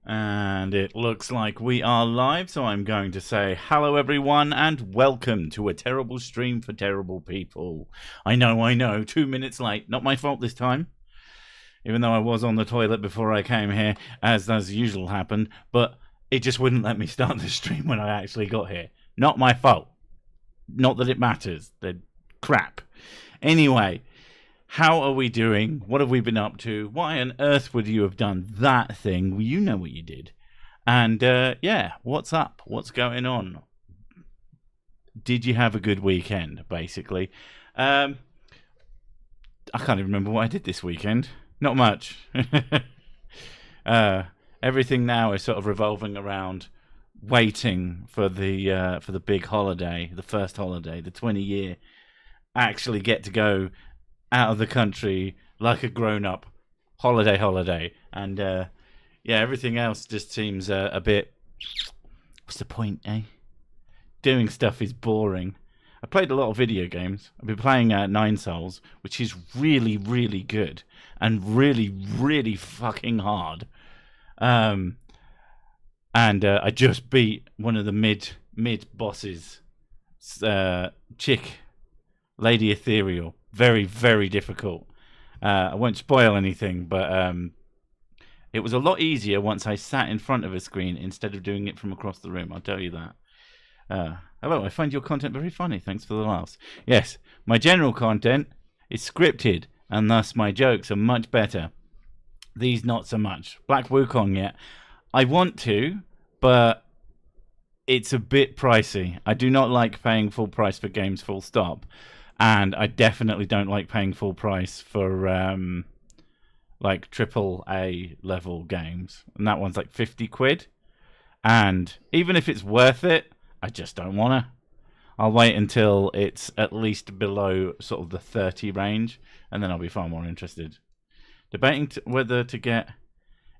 And it looks like we are live, so I'm going to say hello everyone and welcome to a terrible stream for terrible people. I know, 2 minutes late. Not my fault this time. Even though I was on the toilet before I came here, as usual happened, but it just wouldn't let me start the stream when I actually got here. Not my fault. Not that it matters. They're crap. Anyway, how are we doing? What have we been up to? Why on earth would you have done that thing? Well, you know what you did. And yeah, what's up? What's going on? Did you have a good weekend, basically? I can't even remember what I did this weekend. Not much. Everything now is sort of revolving around waiting for the big holiday, the first holiday, the 20-year. Actually get to go out of the country like a grown-up holiday. And yeah, everything else just seems a bit... What's the point, eh? Doing stuff is boring. I played a lot of video games. I've been playing Nine Souls, which is really, really good and really, really fucking hard. And I just beat one of the mid bosses, chick, Lady Ethereal. Very, very difficult. I won't spoil anything, but it was a lot easier once I sat in front of a screen instead of doing it from across the room. I'll tell you that. Hello, I find your content very funny. Thanks for the laughs. Yes, my general content is scripted, and thus my jokes are much better. These not so much. Black Wukong yet. I want to, but it's a bit pricey. I do not like paying full price for games, full stop. And I definitely don't like paying full price for like AAA level games. And that one's like 50 quid. And even if it's worth it, I just don't want to. I'll wait until it's at least below sort of the 30 range, and then I'll be far more interested. Debating whether to get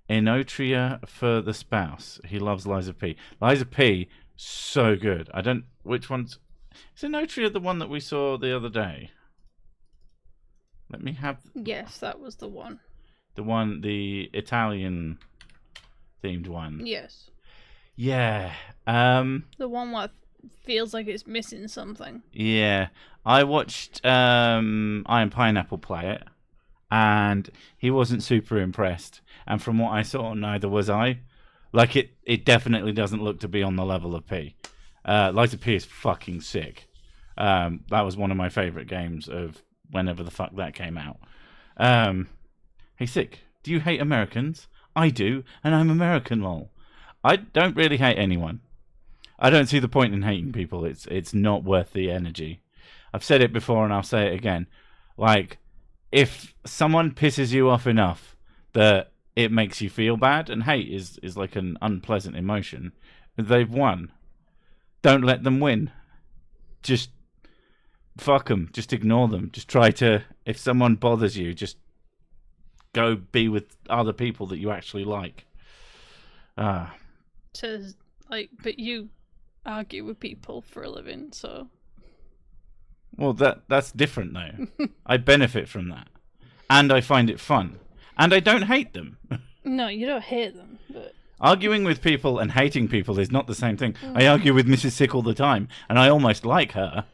Enotria for the spouse. He loves Liza P. Liza P, so good. I don't... Which one's... Is Enotria the one that we saw the other day? Let me have... Yes, that was the one. The Italian themed one. Yes. Yeah. The one where feels like it's missing something. Yeah. I watched Iron Pineapple play it, and he wasn't super impressed. And from what I saw, neither was I. Like, it definitely doesn't look to be on the level of P. Liza P is fucking sick. That was one of my favourite games of whenever the fuck that came out. Hey, Sick, do you hate Americans? I do, and I'm American, lol. I don't really hate anyone. I don't see the point in hating people. It's not worth the energy. I've said it before and I'll say it again. Like, if someone pisses you off enough that it makes you feel bad, and hate is like an unpleasant emotion, they've won. Don't let them win. Just fuck them. Just ignore them. Just try to, if someone bothers you, just go be with other people that you actually like. But you argue with people for a living, so... Well, that's different, though. I benefit from that. And I find it fun. And I don't hate them. No, you don't hate them, but... Arguing with people and hating people is not the same thing. I argue with Mrs. Sick all the time, and I almost like her.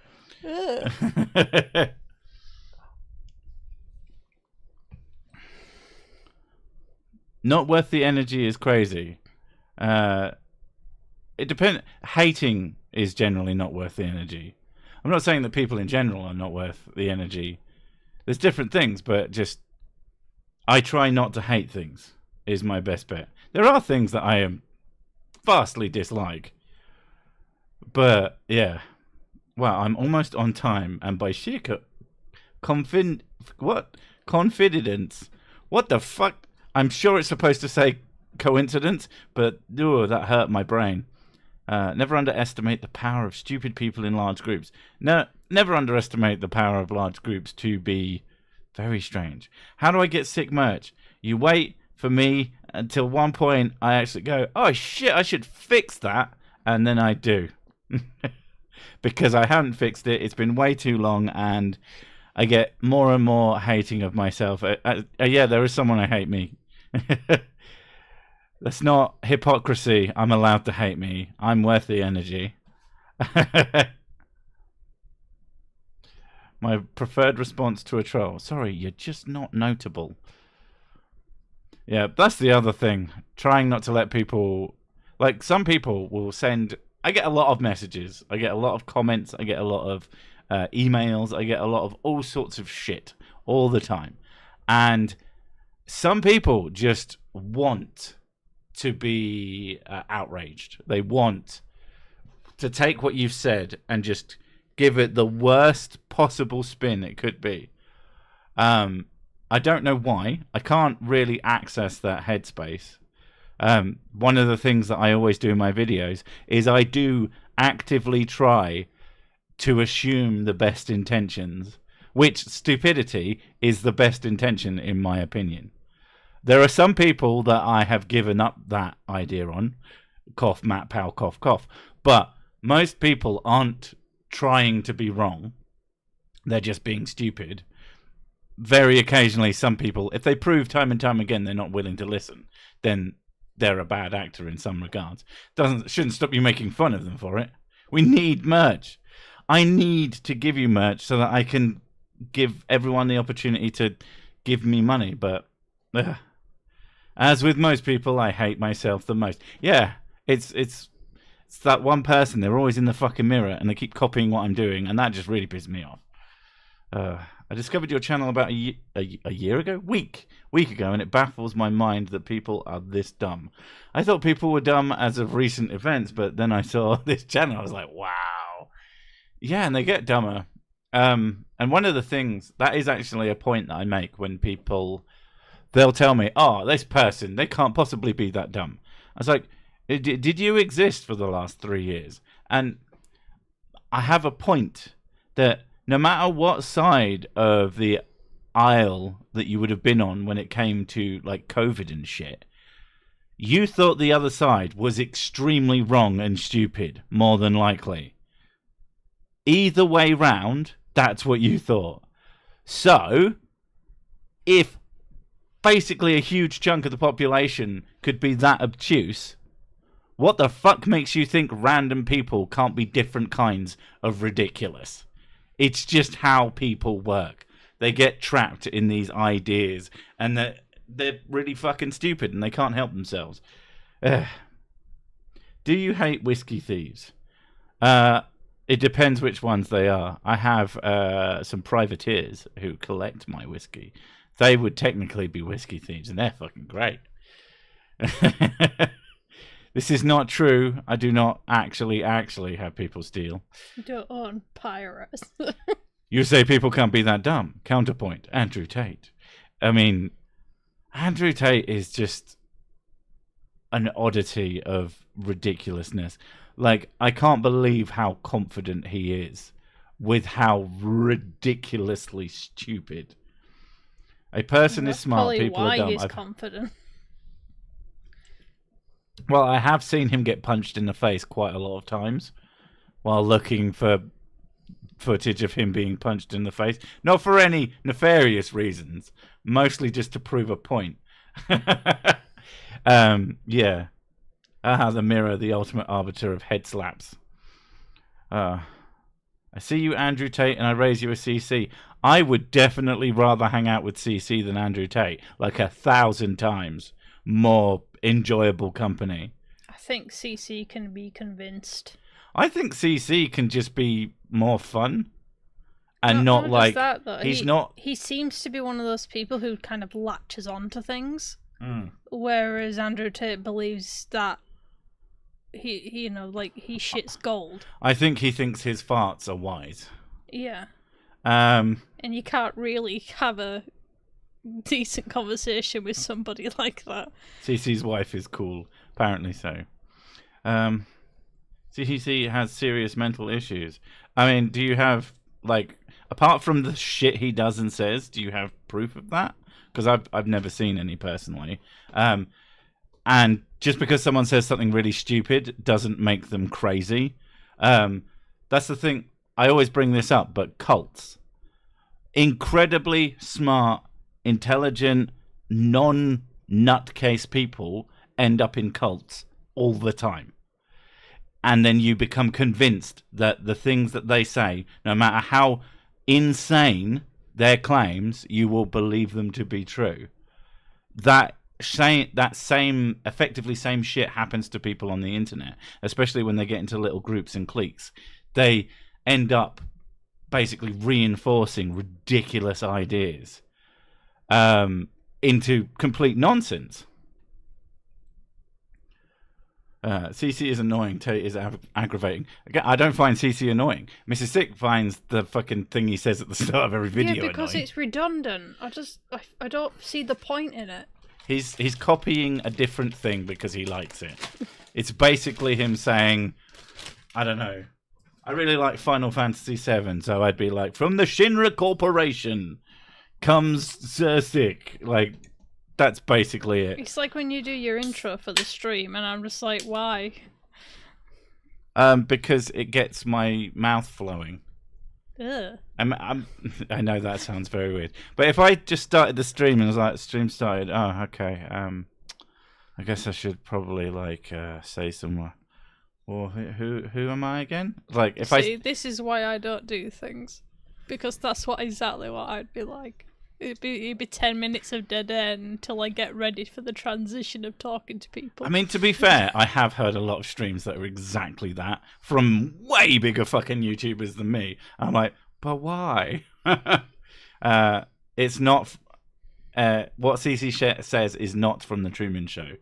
Not worth the energy is crazy. It depends. Hating is generally not worth the energy. I'm not saying that people in general are not worth the energy. There's different things, but just I try not to hate things is my best bet. There are things that I am vastly dislike. But yeah. Well, I'm almost on time, and by sheer confidence. What the fuck? I'm sure it's supposed to say coincidence, but that hurt my brain. Never underestimate the power of stupid people in large groups. No, never underestimate the power of large groups to be very strange. How do I get sick merch? You wait for me until one point I actually go, oh shit, I should fix that, and then I do. Because I haven't fixed it. It's been way too long, and I get more and more hating of myself. Yeah, there is someone I hate me. That's not hypocrisy. I'm allowed to hate me. I'm worth the energy. My preferred response to a troll. Sorry, you're just not notable. Yeah, that's the other thing. Trying not to let people... Like, some people will send... I get a lot of messages. I get a lot of comments. I get a lot of emails. I get a lot of all sorts of shit all the time. And some people just want to be outraged. They want to take what you've said and just give it the worst possible spin it could be. I don't know why. I can't really access that headspace. One of the things that I always do in my videos is I do actively try to assume the best intentions, which stupidity is the best intention in my opinion. There are some people that I have given up that idea on. Cough, Matt Powell, cough, cough. But most people aren't trying to be wrong. They're just being stupid. Very occasionally, some people, if they prove time and time again they're not willing to listen, then they're a bad actor in some regards. Shouldn't stop you making fun of them for it. We need merch. I need to give you merch so that I can give everyone the opportunity to give me money. But as with most people, I hate myself the most. Yeah, it's that one person. They're always in the fucking mirror and they keep copying what I'm doing, and that just really pisses me off. I discovered your channel about a year ago? Week ago, and it baffles my mind that people are this dumb. I thought people were dumb as of recent events, but then I saw this channel. I was like, wow. Yeah, and they get dumber. And one of the things, that is actually a point that I make when people, they'll tell me, oh, this person, they can't possibly be that dumb. I was like, did you exist for the last 3 years? And I have a point that no matter what side of the aisle that you would have been on when it came to like COVID and shit, you thought the other side was extremely wrong and stupid, more than likely. Either way round, that's what you thought. So, if basically a huge chunk of the population could be that obtuse, what the fuck makes you think random people can't be different kinds of ridiculous? It's just how people work. They get trapped in these ideas, and they're really fucking stupid, and they can't help themselves. Do you hate whiskey thieves? It depends which ones they are. I have some privateers who collect my whiskey. They would technically be whiskey thieves, and they're fucking great. This is not true. I do not actually have people steal. You don't own pirates. You say people can't be that dumb. Counterpoint, Andrew Tate. I mean, Andrew Tate is just an oddity of ridiculousness. Like, I can't believe how confident he is with how ridiculously stupid. A person is smart, people are dumb. He's confident. Well, I have seen him get punched in the face quite a lot of times while looking for footage of him being punched in the face. Not for any nefarious reasons, mostly just to prove a point. Yeah. The mirror, the ultimate arbiter of head slaps. I see you, Andrew Tate, and I raise you a CC. I would definitely rather hang out with CC than Andrew Tate, like 1,000 times more enjoyable company. I think CC can be convinced. I think CC can just be more fun and not like that, though. He seems to be one of those people who kind of latches on to things, whereas Andrew Tate believes that he shits gold. I think he thinks his farts are wise. Yeah. And you can't really have a decent conversation with somebody like that. CC's wife is cool, apparently so. CC has serious mental issues. I mean, do you have, like, apart from the shit he does and says, do you have proof of that? Because I've never seen any personally. And just because someone says something really stupid doesn't make them crazy. That's the thing. I always bring this up, but cults. Incredibly smart, intelligent, non-nutcase people end up in cults all the time. And then you become convinced that the things that they say, no matter how insane their claims, you will believe them to be true. That same effectively same shit happens to people on the internet, especially when they get into little groups and cliques. They end up basically reinforcing ridiculous ideas into complete nonsense. CC is annoying. Tate is aggravating. Again, I don't find CC annoying. Mrs. Sick finds the fucking thing he says at the start of every video Yeah, because annoying. it's redundant. I don't see the point in it. He's copying a different thing because he likes it. It's basically him saying, I don't know, I really like Final Fantasy VII, so I'd be like, from the Shinra Corporation comes Sir Sick. Like, that's basically it. It's like when you do your intro for the stream, and I'm just like, why? Because it gets my mouth flowing. Ugh. I know that sounds very weird, but if I just started the stream and was like, stream started, oh, okay, I guess I should probably like say somewhere. Well, who am I again? Like, if this is why I don't do things, because that's exactly what I'd be like. It'd be 10 minutes of dead end until I get ready for the transition of talking to people. I mean, to be fair, I have heard a lot of streams that are exactly that from way bigger fucking YouTubers than me. I'm like, but why? It's not. What CC says is not from the Truman Show.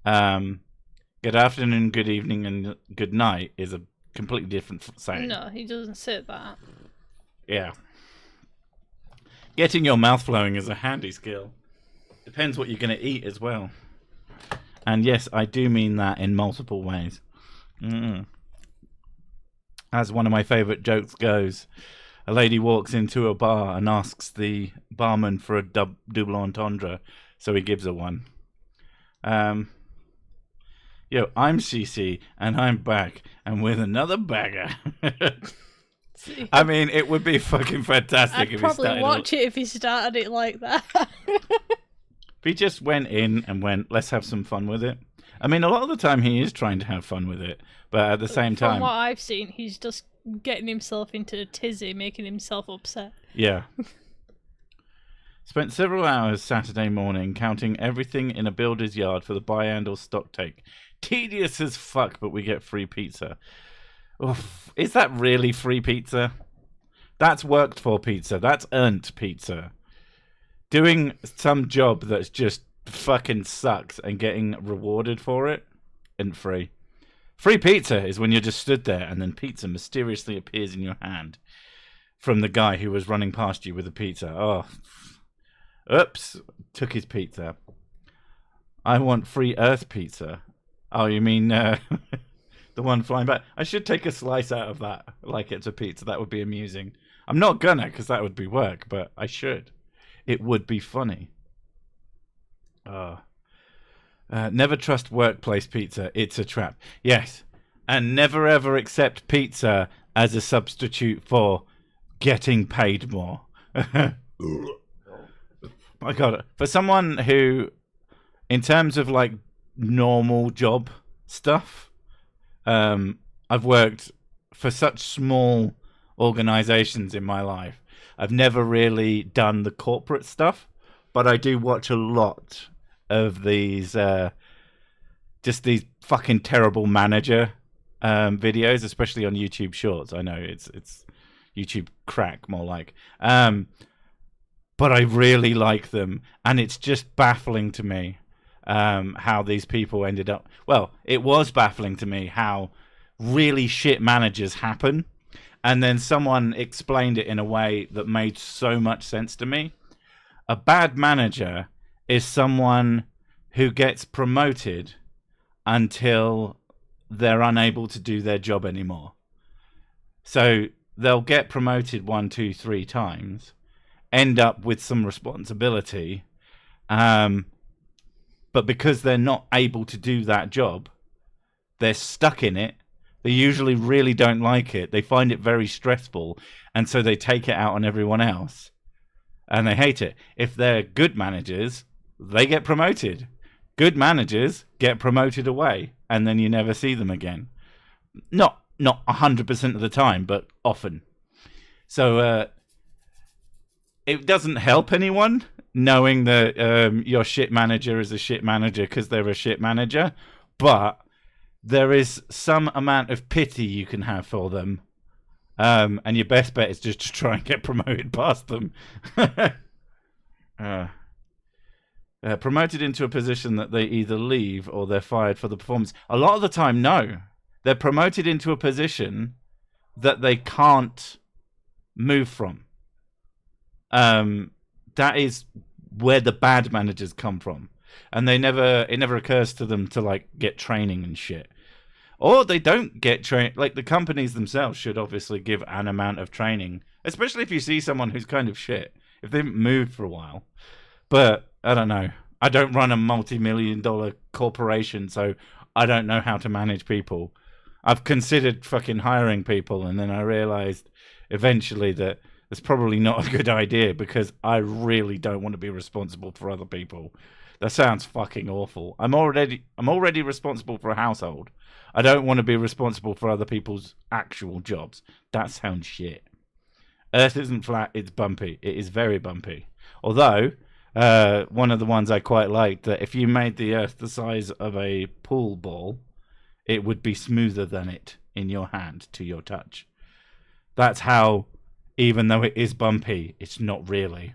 Good afternoon, good evening, and good night is a completely different saying. No, he doesn't say that. Yeah. Getting your mouth flowing is a handy skill. Depends what you're going to eat as well. And yes, I do mean that in multiple ways. As one of my favourite jokes goes, a lady walks into a bar and asks the barman for a double entendre, so he gives her one. Yo, I'm CC, and I'm back, and with another bagger. I mean, it would be fucking fantastic I'd if he started. probably watch it if he started it like that. If he just went in and went, let's have some fun with it. I mean, a lot of the time he is trying to have fun with it, but at the same time, from what I've seen, he's just getting himself into a tizzy, making himself upset. Yeah. Spent several hours Saturday morning counting everything in a builder's yard for the biannual stock take. Tedious as fuck, but we get free pizza. Oof. Is that really free pizza? That's worked for pizza. That's earned pizza. Doing some job that's just fucking sucks and getting rewarded for it isn't free. Free pizza is when you're just stood there and then pizza mysteriously appears in your hand from the guy who was running past you with a pizza. Oh, oops, took his pizza. I want free Earth pizza. Oh, you mean the one flying back? I should take a slice out of that like it's a pizza. That would be amusing. I'm not gonna, because that would be work, but I should. It would be funny. Never trust workplace pizza. It's a trap. Yes. And never ever accept pizza as a substitute for getting paid more. My God. For someone who, in terms of like normal job stuff, I've worked for such small organizations in my life. I've never really done the corporate stuff, but I do watch a lot of these just these fucking terrible manager videos, especially on YouTube Shorts. I know it's YouTube crack more like, but I really like them, and it's just baffling to me how these people ended up. Well, it was baffling to me how really shit managers happen, and then someone explained it in a way that made so much sense to me. A bad manager is someone who gets promoted until they're unable to do their job anymore. So they'll get promoted 1, 2, 3 times, end up with some responsibility, but because they're not able to do that job, they're stuck in it. They usually really don't like it. They find it very stressful, and so they take it out on everyone else, and they hate it. If they're good managers, they get promoted. Good managers get promoted away, and then you never see them again. Not 100% of the time, but often. So it doesn't help anyone knowing that your shit manager is a shit manager because they're a shit manager, but there is some amount of pity you can have for them, and your best bet is just to try and get promoted past them. Promoted into a position that they either leave or they're fired for the performance. A lot of the time, no. They're promoted into a position that they can't move from. That is where the bad managers come from. And it never occurs to them to like get training and shit. Or they don't get trained. Like the companies themselves should obviously give an amount of training, especially if you see someone who's kind of shit, if they haven't moved for a while. But I don't know. I don't run a multi-million-dollar corporation, so I don't know how to manage people. I've considered fucking hiring people, and then I realized eventually that it's probably not a good idea because I really don't want to be responsible for other people. That sounds fucking awful. I'm already responsible for a household. I don't want to be responsible for other people's actual jobs. That sounds shit. Earth isn't flat, it's bumpy. It is very bumpy. Although, one of the ones I quite liked, that if you made the Earth the size of a pool ball, it would be smoother than it in your hand to your touch. That's how, even though it is bumpy, it's not really.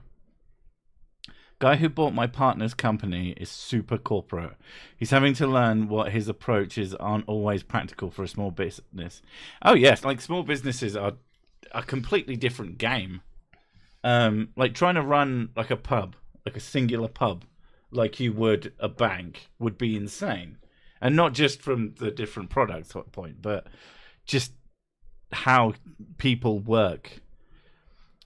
Guy who bought my partner's company is super corporate. He's having to learn what his approaches aren't always practical for a small business. Oh yes, like small businesses are a completely different game. Like trying to run like a pub, like a singular pub, like you would a bank, would be insane. And not just from the different products point, but just how people work.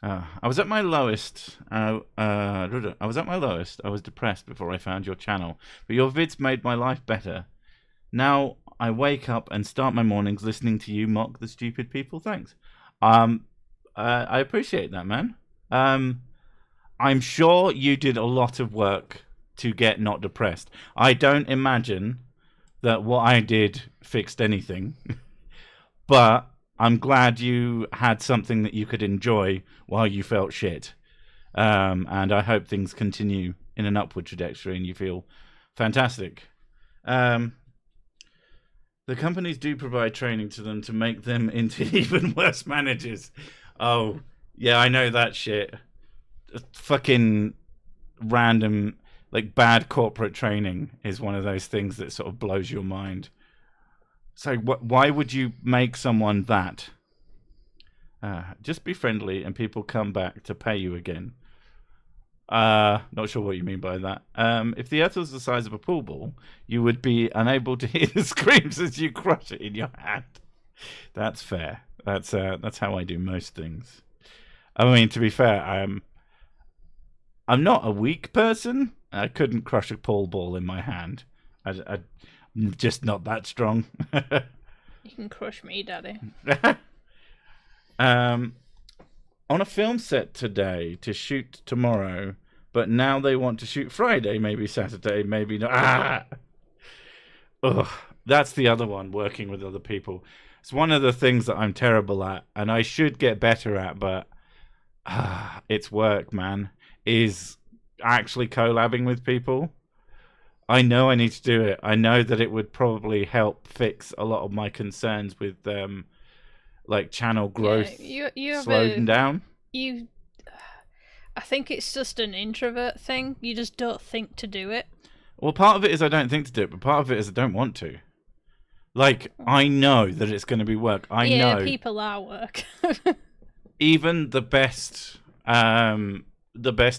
I was at my lowest. I was depressed before I found your channel, but your vids made my life better. Now I wake up and start my mornings listening to you mock the stupid people. Thanks. I appreciate that, man. I'm sure you did a lot of work to get not depressed. I don't imagine that what I did fixed anything, but I'm glad you had something that you could enjoy while you felt shit. And I hope things continue in an upward trajectory and you feel fantastic. The companies do provide training to them to make them into even worse managers. Oh, yeah, I know that shit. Fucking random, like bad corporate training is one of those things that sort of blows your mind. So why would you make someone that? Just be friendly and people come back to pay you again. Not sure what you mean by that. If the earth was the size of a pool ball, you would be unable to hear the screams as you crush it in your hand. That's fair. That's how I do most things. I mean, to be fair, I'm not a weak person. I couldn't crush a pool ball in my hand. I'm just not that strong. You can crush me, Daddy. On a film set today to shoot tomorrow, but now they want to shoot Friday, maybe Saturday, maybe not. Ugh, that's the other one, working with other people. It's one of the things that I'm terrible at, and I should get better at, but it's work, man. Is actually collabing with people. I know I need to do it. I know that it would probably help fix a lot of my concerns with like channel growth slowing down. I think it's just an introvert thing. You just don't think to do it. Well, part of it is I don't think to do it, but part of it is I don't want to. Like, I know that it's going to be work. I know. Yeah, people are work. Even the best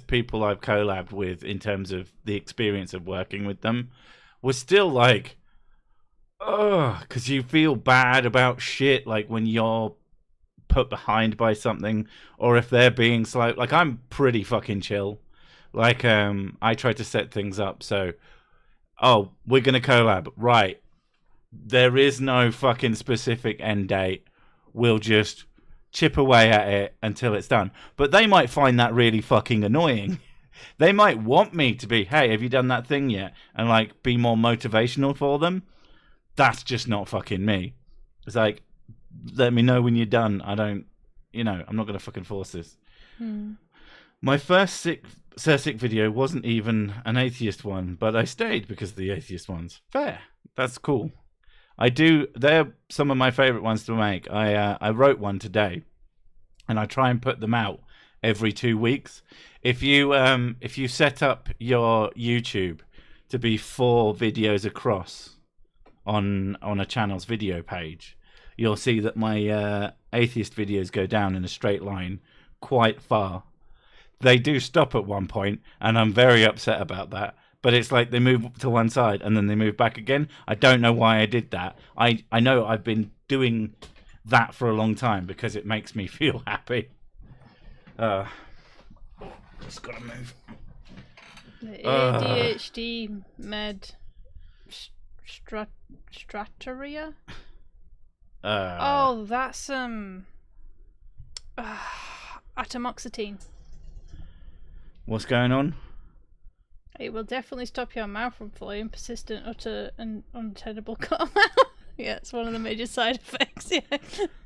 people I've collabed with in terms of the experience of working with them was still like, because you feel bad about shit, like when you're put behind by something, or if they're being slow. Like, I'm pretty fucking chill. Like, I try to set things up so, we're gonna collab, right? There is no fucking specific end date. We'll just chip away at it until it's done. But they might find that really fucking annoying. They might want me to be, hey, have you done that thing yet? And like be more motivational for them. That's just not fucking me. It's like, let me know when you're done. I don't, I'm not going to fucking force this. My first Sick video wasn't even an atheist one, but I stayed because of the atheist ones. Fair. That's cool. They're some of my favorite ones to make. I wrote one today, and I try and put them out every 2 weeks. If you set up your YouTube to be 4 videos across on a channel's video page, you'll see that my atheist videos go down in a straight line quite far. They do stop at one point, and I'm very upset about that. But it's like they move to one side and then they move back again. I don't know why I did that. I know I've been doing that for a long time because it makes me feel happy. Just gotta move. The ADHD med strataria. Oh, that's atomoxetine. What's going on? It will definitely stop your mouth from falling. Persistent, utter, and untenable call. Yeah, it's one of the major side effects.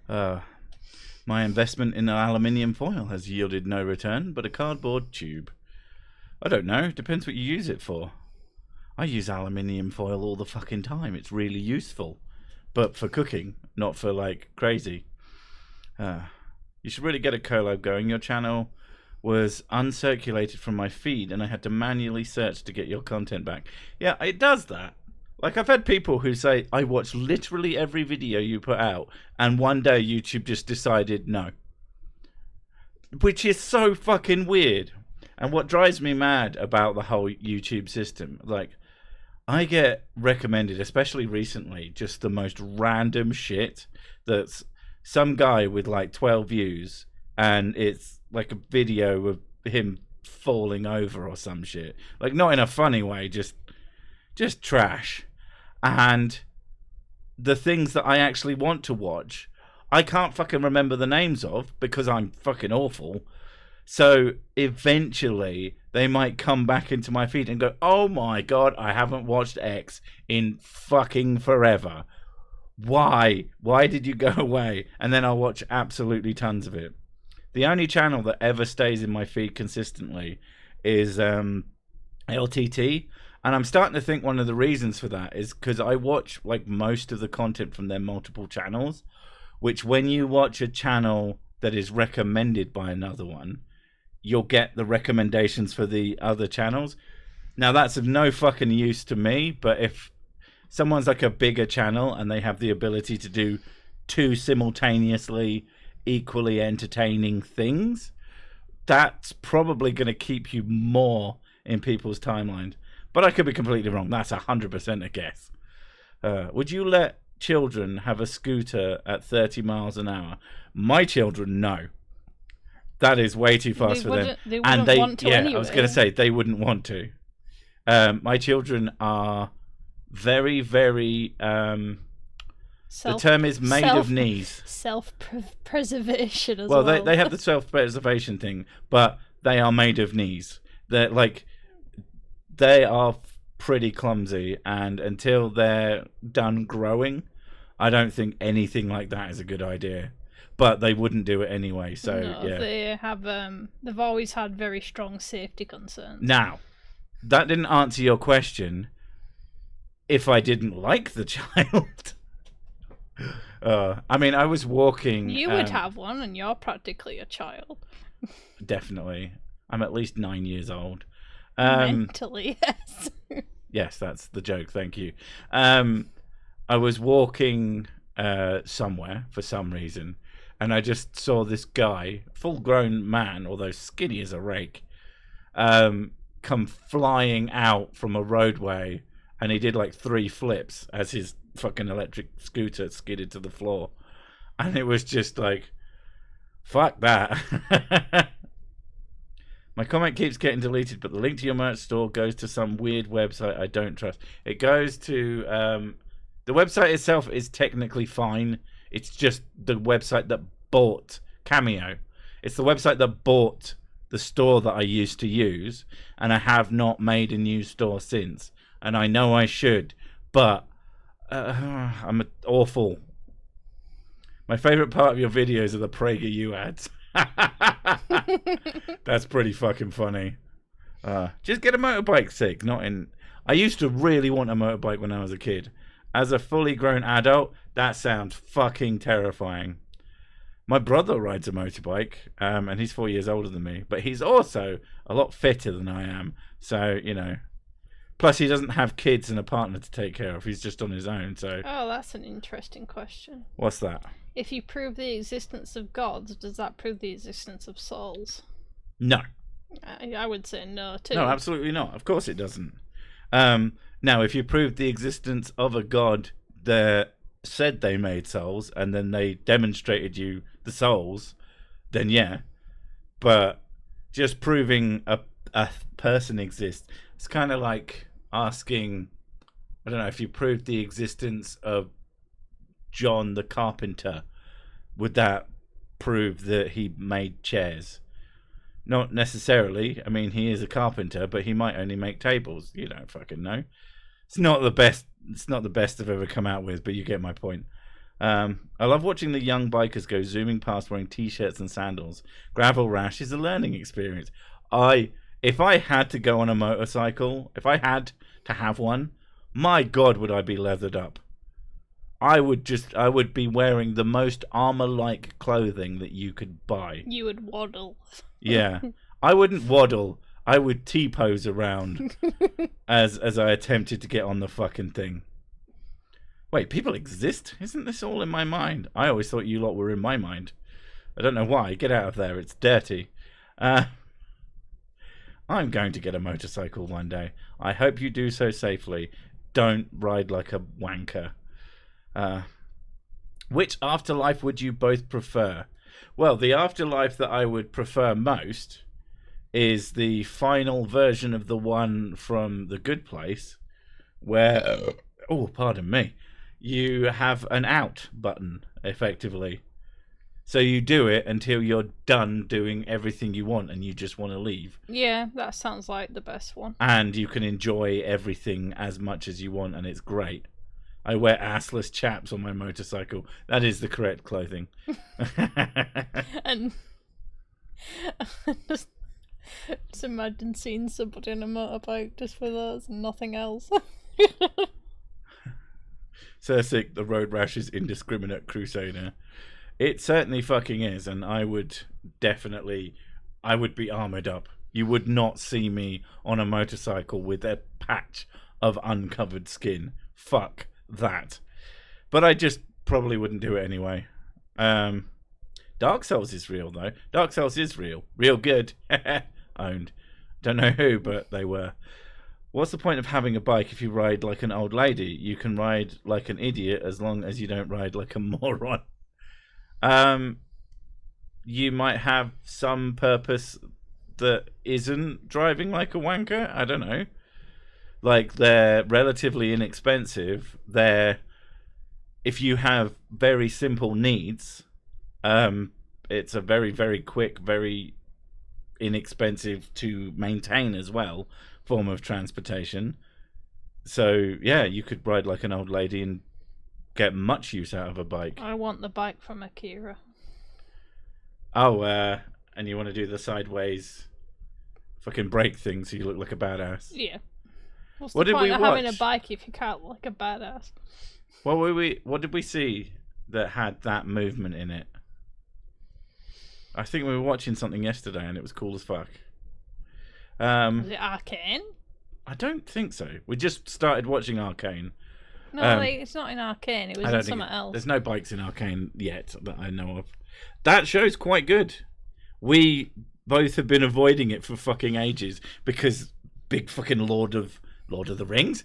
Yeah. My investment in aluminium foil has yielded no return, but a cardboard tube. I don't know. Depends what you use it for. I use aluminium foil all the fucking time. It's really useful, but for cooking, not for like crazy. You should really get a collab going. Your channel was uncirculated from my feed, and I had to manually search to get your content back. Yeah, it does that. Like, I've had people who say, I watch literally every video you put out, and one day YouTube just decided no. Which is so fucking weird. And what drives me mad about the whole YouTube system, like, I get recommended, especially recently, just the most random shit that's some guy with like 12 views, and it's like a video of him falling over or some shit. Like, not in a funny way, just trash. And the things that I actually want to watch, I can't fucking remember the names of because I'm fucking awful. So eventually they might come back into my feed and go, oh my God, I haven't watched X in fucking forever. Why? Why did you go away? And then I'll watch absolutely tons of it. The only channel that ever stays in my feed consistently is LTT. And I'm starting to think one of the reasons for that is because I watch like most of the content from their multiple channels, which when you watch a channel that is recommended by another one, you'll get the recommendations for the other channels. Now, that's of no fucking use to me, but if someone's like a bigger channel and they have the ability to do 2 simultaneously equally entertaining things, that's probably going to keep you more in people's timeline. But I could be completely wrong. That's 100% a guess. Would you let children have a scooter at 30 miles an hour? My children, no. That is way too fast for them. They wouldn't want to anyway. I was going to say they wouldn't want to. My children are very, very... the term is made of knees. Self-preservation as well. Well, they have the self-preservation thing, but they are made of knees. They're like, they are pretty clumsy, and until they're done growing, I don't think anything like that is a good idea. But they wouldn't do it anyway, so no, yeah. They have. They've always had very strong safety concerns. Now, that didn't answer your question. If I didn't like the child. I mean, I was walking... You would have one, and you're practically a child. Definitely. I'm at least 9 years old. Mentally, yes. Yes, that's the joke, thank you. I was walking somewhere for some reason, and I just saw this guy, full-grown man, although skinny as a rake, come flying out from a roadway, and he did like 3 flips as his fucking electric scooter skidded to the floor, and it was just like, fuck that. My comment keeps getting deleted, but the link to your merch store goes to some weird website I don't trust. It goes to the website itself is technically fine. It's just the website that bought Cameo. It's the website that bought the store that I used to use, and I have not made a new store since. And I know I should, but I'm awful. My favorite part of your videos are the PragerU ads. That's pretty fucking funny. Just get a motorbike, sick. Not in. I used to really want a motorbike when I was a kid. As a fully grown adult, that sounds fucking terrifying. My brother rides a motorbike, and he's 4 years older than me, but he's also a lot fitter than I am. So, you know. Plus, he doesn't have kids and a partner to take care of. He's just on his own. So. Oh, that's an interesting question. What's that? If you prove the existence of gods, does that prove the existence of souls? No. I would say no, too. No, absolutely not. Of course it doesn't. Now, if you prove the existence of a god that said they made souls and then they demonstrated you the souls, then yeah. But just proving a person exists, it's kind of like asking, I don't know, if you proved the existence of John the carpenter, would that prove that he made chairs? Not necessarily. I mean, he is a carpenter, but he might only make tables. You don't fucking know. It's not the best. It's not the best I've ever come out with, but you get my point. I love watching the young bikers go zooming past wearing t-shirts and sandals. Gravel rash is a learning experience. If I had to go on a motorcycle, if I had to have one, my God, would I be leathered up. I would be wearing the most armor-like clothing that you could buy. You would waddle. Yeah. I wouldn't waddle. I would T-pose around as I attempted to get on the fucking thing. Wait, people exist? Isn't this all in my mind? I always thought you lot were in my mind. I don't know why. Get out of there. It's dirty. I'm going to get a motorcycle one day. I hope you do so safely. Don't ride like a wanker. Which afterlife would you both prefer? Well, the afterlife that I would prefer most is the final version of the one from The Good Place, where, oh, pardon me, you have an out button, effectively. So you do it until you're done doing everything you want and you just want to leave. Yeah, that sounds like the best one. And you can enjoy everything as much as you want, and it's great. I wear assless chaps on my motorcycle. That is the correct clothing. And just imagine seeing somebody on a motorbike just for those and nothing else. Sick, the road rash is indiscriminate crusader. It certainly fucking is, and I would be armoured up. You would not see me on a motorcycle with a patch of uncovered skin. Fuck that. But I just probably wouldn't do it anyway. Dark Souls is real, though. Dark Souls is real. Real good. Owned. Don't know who, but they were. What's the point of having a bike if you ride like an old lady? You can ride like an idiot as long as you don't ride like a moron. You might have some purpose that isn't driving like a wanker. I don't know. Like, they're relatively inexpensive. If you have very simple needs, it's a very, very quick, very inexpensive to maintain as well form of transportation. So yeah, you could ride like an old lady and get much use out of a bike. I want the bike from Akira. Oh, and you want to do the sideways fucking brake thing so you look like a badass. Yeah. What's What the did point we of having a watch? bike if you can't look like a badass? What did we see that had that movement in it? I think we were watching something yesterday and it was cool as fuck. Was it Arcane? I don't think so. We just started watching Arcane. No, it's not in Arcane. It was in something else. There's no bikes in Arcane yet that I know of. That show's quite good. We both have been avoiding it for fucking ages because big fucking Lord of the Rings.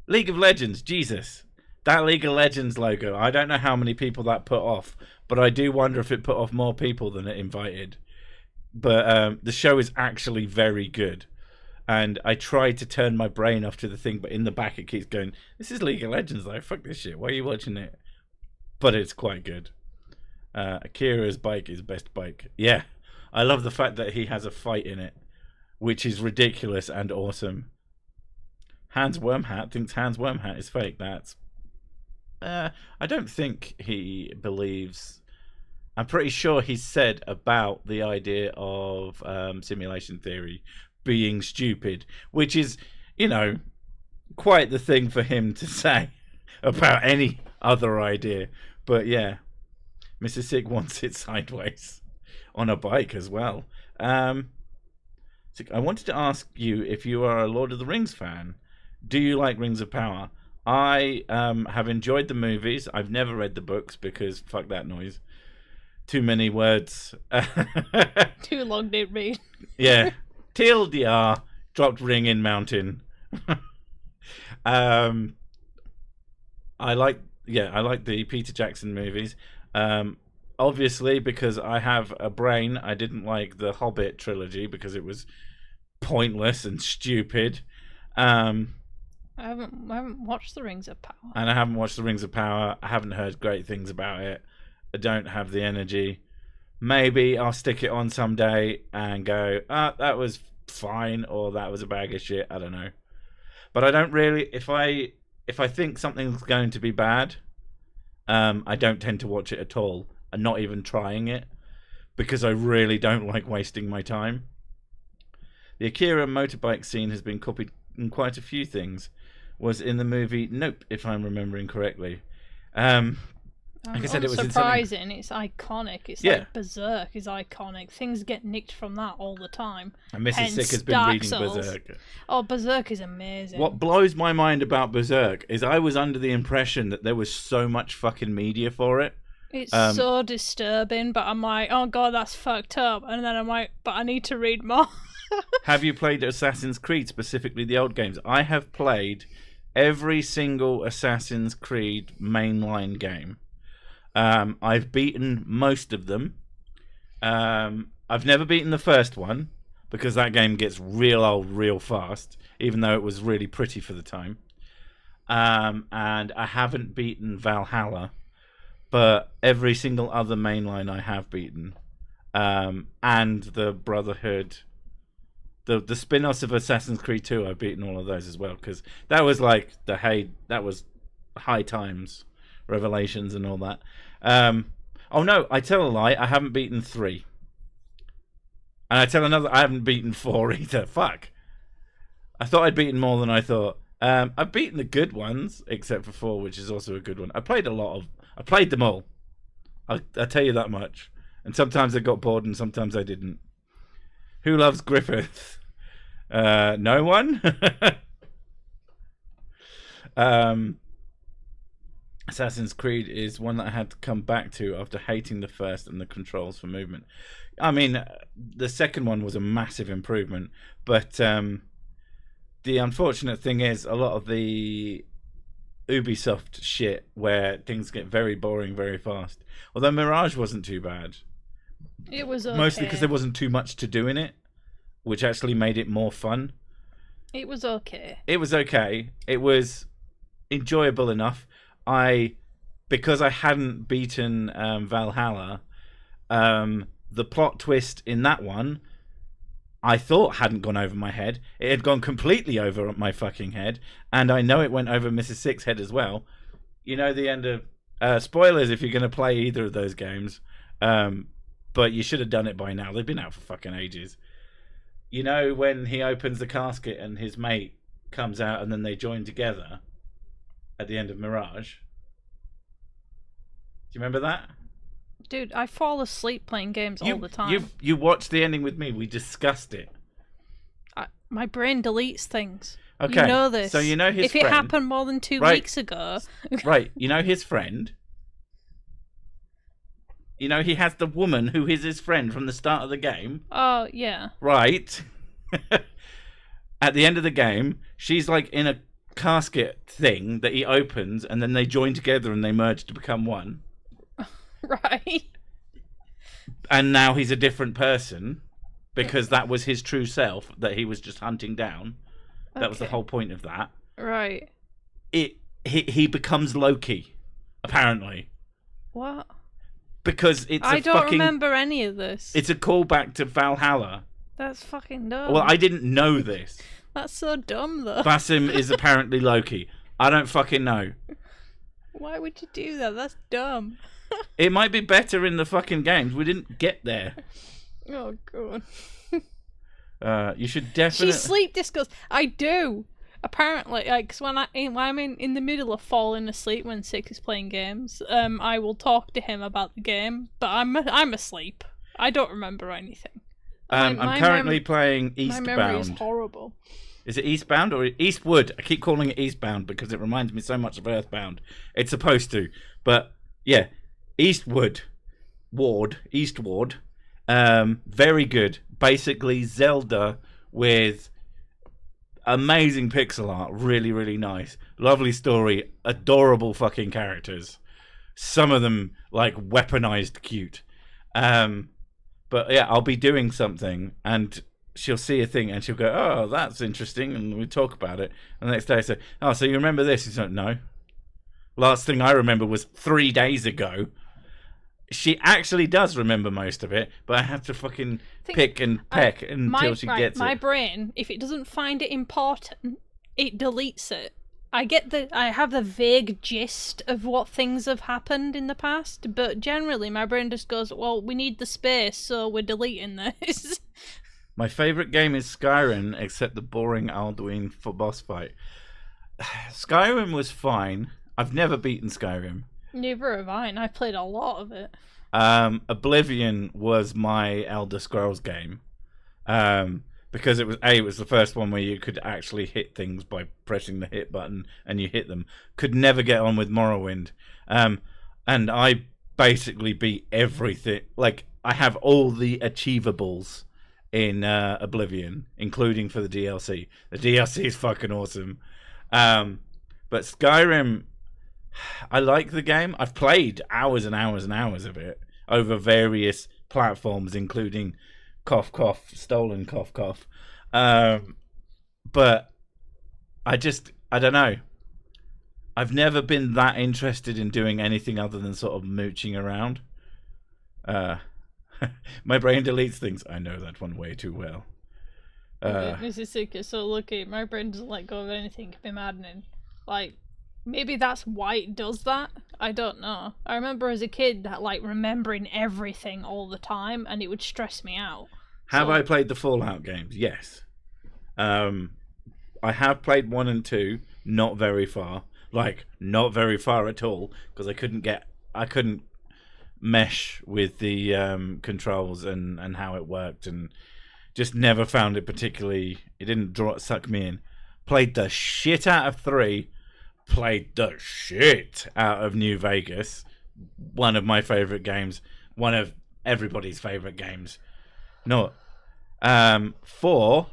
League of Legends, Jesus. That League of Legends logo, I don't know how many people that put off, but I do wonder if it put off more people than it invited. But the show is actually very good. And I tried to turn my brain off to the thing, but in the back it keeps going, this is League of Legends though, fuck this shit, why are you watching it? But it's quite good. Akira's bike is best bike. Yeah. I love the fact that he has a fight in it, which is ridiculous and awesome. Hans Wormhat thinks Hans Wormhat is fake. That's... I don't think he believes... I'm pretty sure he said about the idea of simulation theory being stupid, which is, you know, quite the thing for him to say about any other idea. But yeah, Mr. Sig wants it sideways on a bike as well. I wanted to ask you if you are a Lord of the Rings fan. Do you like Rings of Power? I have enjoyed the movies. I've never read the books because fuck that noise. Too many words. Too long, didn't read. Yeah. TLDR, dropped ring in mountain. I like the Peter Jackson movies. Obviously, because I have a brain, I didn't like the Hobbit trilogy because it was pointless and stupid. I haven't watched the Rings of Power. And I haven't watched the Rings of Power. I haven't heard great things about it. I don't have the energy. Maybe I'll stick it on someday and go, that was fine, or that was a bag of shit. I don't know. But I don't really, if I think something's going to be bad, I don't tend to watch it at all, and not even trying it, because I really don't like wasting my time. The Akira motorbike scene has been copied in quite a few things. Was in the movie Nope, if I'm remembering correctly. Like I said, it was surprising. It's iconic. It's like Berserk is iconic. Things get nicked from that all the time. And Mrs. Sick has been reading Berserk. Oh, Berserk is amazing. What blows my mind about Berserk is I was under the impression that there was so much fucking media for it. It's so disturbing, but I'm like, oh god, that's fucked up. And then I'm like, but I need to read more. Have you played Assassin's Creed, specifically the old games? I have played every single Assassin's Creed mainline game. I've beaten most of them. I've never beaten the first one because that game gets real old real fast, even though it was really pretty for the time. And I haven't beaten Valhalla, but every single other mainline I have beaten. And the Brotherhood, the spin-offs of Assassin's Creed 2, I've beaten all of those as well, because that was like that was high times. Revelations and all that. Oh no, I tell a lie. I haven't beaten 3, and I tell another. I haven't beaten 4 either. Fuck. I thought I'd beaten more than I thought. I've beaten the good ones, except for 4, which is also a good one. I played them all. I tell you that much. And sometimes I got bored, and sometimes I didn't. Who loves Griffith? No one. Assassin's Creed is one that I had to come back to after hating the first and the controls for movement. I mean, the second one was a massive improvement, but the unfortunate thing is a lot of the Ubisoft shit where things get very boring very fast. Although Mirage wasn't too bad. It was okay. Mostly because there wasn't too much to do in it, which actually made it more fun. It was okay. It was okay. It was enjoyable enough. Because I hadn't beaten Valhalla, the plot twist in that one, I thought hadn't gone over my head. It had gone completely over my fucking head, and I know it went over Mrs. Six's head as well. You know the end of... spoilers if you're going to play either of those games, but you should have done it by now. They've been out for fucking ages. You know when he opens the casket and his mate comes out and then they join together at the end of Mirage? Do you remember that? Dude, I fall asleep playing games all the time. You watched the ending with me. We discussed it. My brain deletes things. Okay. You know this. So you know his if friend. If it happened more than 2 weeks ago... Right. You know his friend. You know he has the woman who is his friend from the start of the game. Oh, yeah. Right. At the end of the game, she's like in a casket thing that he opens, and then they join together and they merge to become one. Right. And now he's a different person because that was his true self that he was just hunting down. That was the whole point of that. Right. He becomes Loki, apparently. What? Because it's I a don't fucking... remember any of this. It's a callback to Valhalla. That's fucking dumb. Well, I didn't know this. That's so dumb, though. Basim is apparently Loki. I don't fucking know. Why would you do that? That's dumb. It might be better in the fucking games. We didn't get there. Oh, God. You should definitely... She sleep discuss. I do. Apparently, like, 'cause when I'm in the middle of falling asleep when Sick is playing games, I will talk to him about the game, but I'm asleep. I don't remember anything. I'm currently playing Eastbound. My memory is horrible. Is it Eastbound or Eastwood? I keep calling it Eastbound because it reminds me so much of Earthbound. It's supposed to, but yeah, Eastwood. Very good. Basically Zelda with amazing pixel art, really, really nice. Lovely story, adorable fucking characters. Some of them like weaponized cute. But yeah, I'll be doing something and she'll see a thing and she'll go, "Oh, that's interesting," and we talk about it. And the next day I say, "Oh, so you remember this?" She's like, "No. Last thing I remember was 3 days ago." She actually does remember most of it, but I have to fucking pick and peck until she gets it. My brain, if it doesn't find it important, it deletes it. I have the vague gist of what things have happened in the past, but generally my brain just goes, well, we need the space, so we're deleting this. My favourite game is Skyrim, except the boring Alduin boss fight. Skyrim was fine. I've never beaten Skyrim. Neither have I, and I played a lot of it. Oblivion was my Elder Scrolls game. Because it was the first one where you could actually hit things by pressing the hit button and you hit them. Could never get on with Morrowind. And I basically beat everything. Like, I have all the achievables in Oblivion, including for the DLC. The DLC is fucking awesome. But Skyrim, I like the game. I've played hours and hours and hours of it over various platforms, including cough cough stolen cough cough. But I don't know. I've never been that interested in doing anything other than sort of mooching around. My brain deletes things. I know that one way too well. This is sick. So lucky. My brain doesn't let go of anything. It can be maddening. Like, maybe that's why it does that. I don't know. I remember as a kid that like remembering everything all the time, and it would stress me out. Have I played the Fallout games? Yes. I have played 1 and 2, not very far. Like, not very far at all, because I couldn't mesh with the controls and how it worked, and just never found it particularly... It didn't suck me in. Played the shit out of 3. Played the shit out of New Vegas. One of my favourite games. One of everybody's favourite games. No. 4,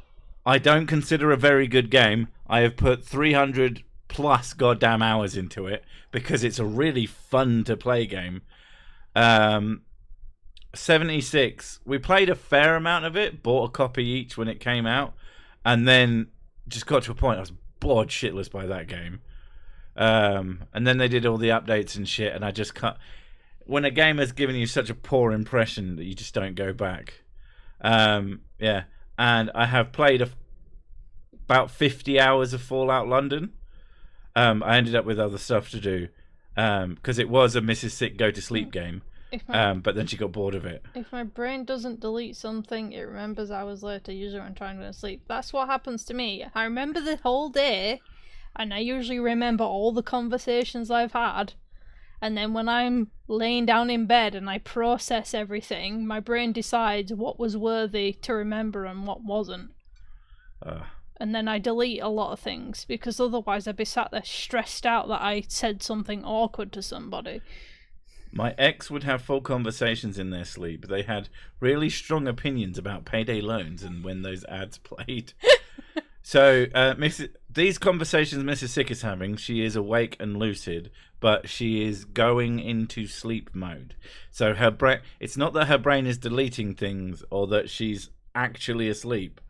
I don't consider a very good game. I have put 300 plus goddamn hours into it because it's a really fun to play game. 76, we played a fair amount of it, bought a copy each when it came out, and then just got to a point I was bored shitless by that game. And then they did all the updates and shit, and I just cut. When a game has given you such a poor impression that you just don't go back. Yeah, and I have played about 50 hours of Fallout London. I ended up with other stuff to do because it was a Mrs. Sick go to sleep game. But then she got bored of it. If my brain doesn't delete something, it remembers hours later, usually when I'm trying to go to sleep. That's what happens to me. I remember the whole day, and I usually remember all the conversations I've had. And then when I'm laying down in bed and I process everything, my brain decides what was worthy to remember and what wasn't. And then I delete a lot of things, because otherwise I'd be sat there stressed out that I said something awkward to somebody. My ex would have full conversations in their sleep. They had really strong opinions about payday loans and when those ads played. So, these conversations Mrs. Sick is having, she is awake and lucid, but she is going into sleep mode. So her brain, it's not that her brain is deleting things or that she's actually asleep.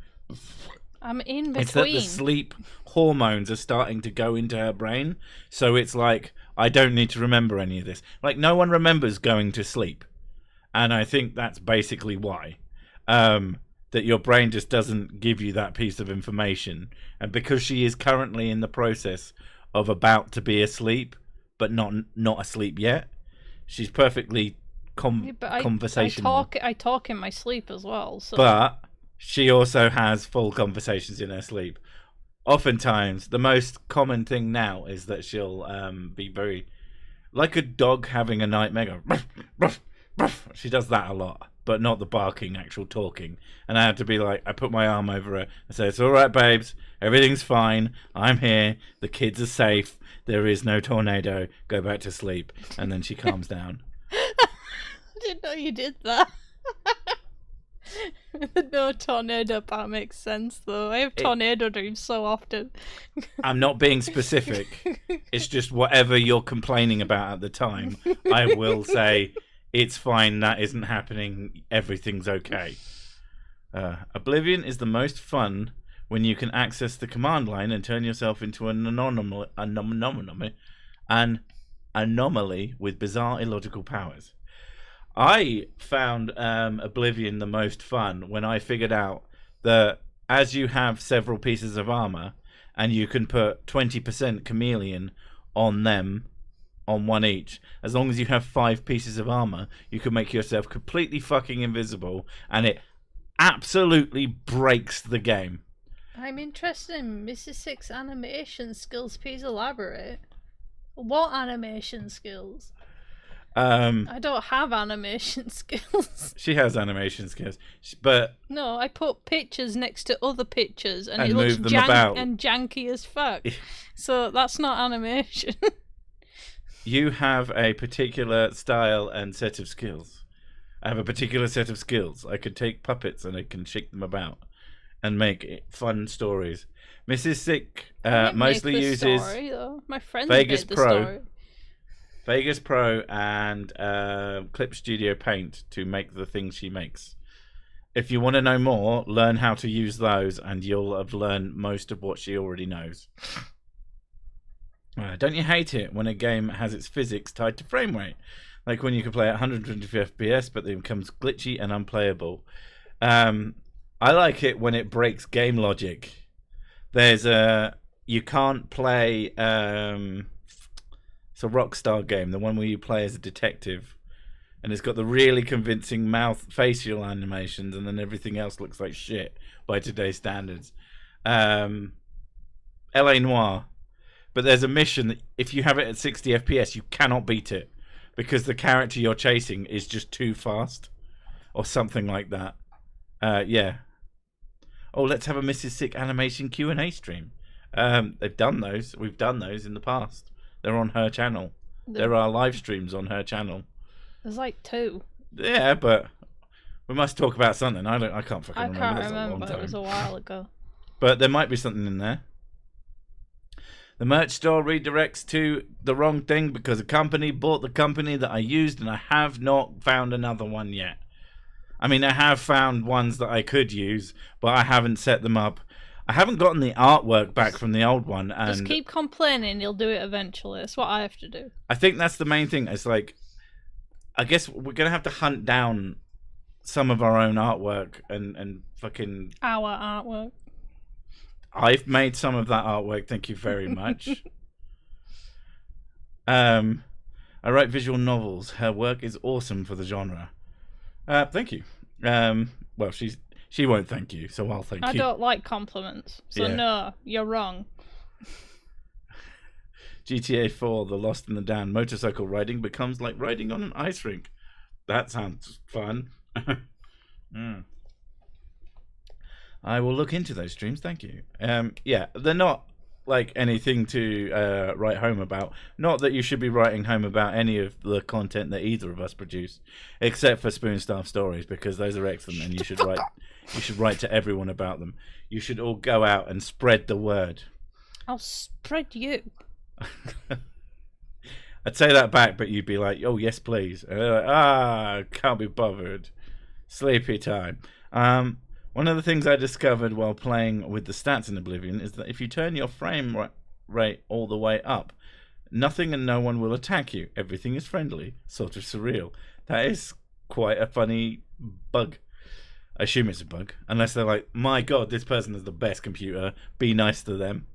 I'm in between. It's that the sleep hormones are starting to go into her brain. So it's like, I don't need to remember any of this. Like, no one remembers going to sleep. And I think that's basically why. That your brain just doesn't give you that piece of information. And because she is currently in the process of about to be asleep, but not asleep yet, she's perfectly conversational. I talk in my sleep as well. So. But she also has full conversations in her sleep. Oftentimes, the most common thing now is that she'll be very like a dog having a nightmare. Go, ruff, ruff, ruff. She does that a lot, but not the barking, actual talking. And I have to be like, I put my arm over her and say, "It's all right, babes. Everything's fine. I'm here. The kids are safe. There is no tornado. Go back to sleep." And then she calms down. I didn't know you did that. The no tornado part makes sense, though. I have tornado dreams so often. I'm not being specific. It's just whatever you're complaining about at the time. I will say, it's fine, that isn't happening, everything's okay. Oblivion is the most fun when you can access the command line and turn yourself into an anomaly with bizarre illogical powers. I found Oblivion the most fun when I figured out that as you have several pieces of armor and you can put 20% chameleon on them, on one each, as long as you have 5 pieces of armor, you can make yourself completely fucking invisible, and it absolutely breaks the game. I'm interested in Mrs. Six animation skills. Please elaborate. What animation skills? I don't have animation skills. She has animation skills, but no, I put pictures next to other pictures, and it move looks them about. And janky as fuck. So that's not animation. You have a particular style and set of skills. I have a particular set of skills. I could take puppets and I can shake them about and make fun stories. Mrs. Sick mostly uses story, my friends Vegas made the Pro. Story. Vegas Pro and Clip Studio Paint to make the things she makes. If you want to know more, learn how to use those and you'll have learned most of what she already knows. Don't you hate it when a game has its physics tied to frame rate? Like when you can play at 120 FPS but it becomes glitchy and unplayable. I like it when it breaks game logic. There's you can't play... It's a Rockstar game, the one where you play as a detective, and it's got the really convincing facial animations, and then everything else looks like shit by today's standards. LA Noire, but there's a mission that if you have it at 60 FPS, you cannot beat it because the character you're chasing is just too fast, or something like that. Yeah. Oh, let's have a Mrs. Sick animation Q&A stream. They've done those. We've done those in the past. They're on her channel. There are live streams on her channel. There's like 2. Yeah, but we must talk about something. I can't fucking remember. I can't remember. It was a while ago. But there might be something in there. The merch store redirects to the wrong thing because a company bought the company that I used, and I have not found another one yet. I mean, I have found ones that I could use, but I haven't set them up. I haven't gotten the artwork back from the old one. And just keep complaining, you'll do it eventually. That's what I have to do. I think that's the main thing. It's like, I guess we're going to have to hunt down some of our own artwork and fucking... Our artwork. I've made some of that artwork, thank you very much. I write visual novels. Her work is awesome for the genre. Thank you. Well, she won't thank you, so I'll thank you. I don't like compliments, so yeah. No, you're wrong. GTA 4, The Lost and the Damned. Motorcycle riding becomes like riding on an ice rink. That sounds fun. I will look into those streams, thank you. Yeah, they're not like anything to write home about. Not that you should be writing home about any of the content that either of us produce, except for Spoonstaff Stories, because those are excellent and you should write. You should write to everyone about them. You should all go out and spread the word. I'll spread you. I'd say that back, but you'd be like, "Oh yes, please." And they're like, can't be bothered. Sleepy time. One of the things I discovered while playing with the stats in Oblivion is that if you turn your frame rate all the way up, nothing and no one will attack you. Everything is friendly, sort of surreal. That is quite a funny bug. I assume it's a bug, unless they're like, my god, this person is the best computer. Be nice to them.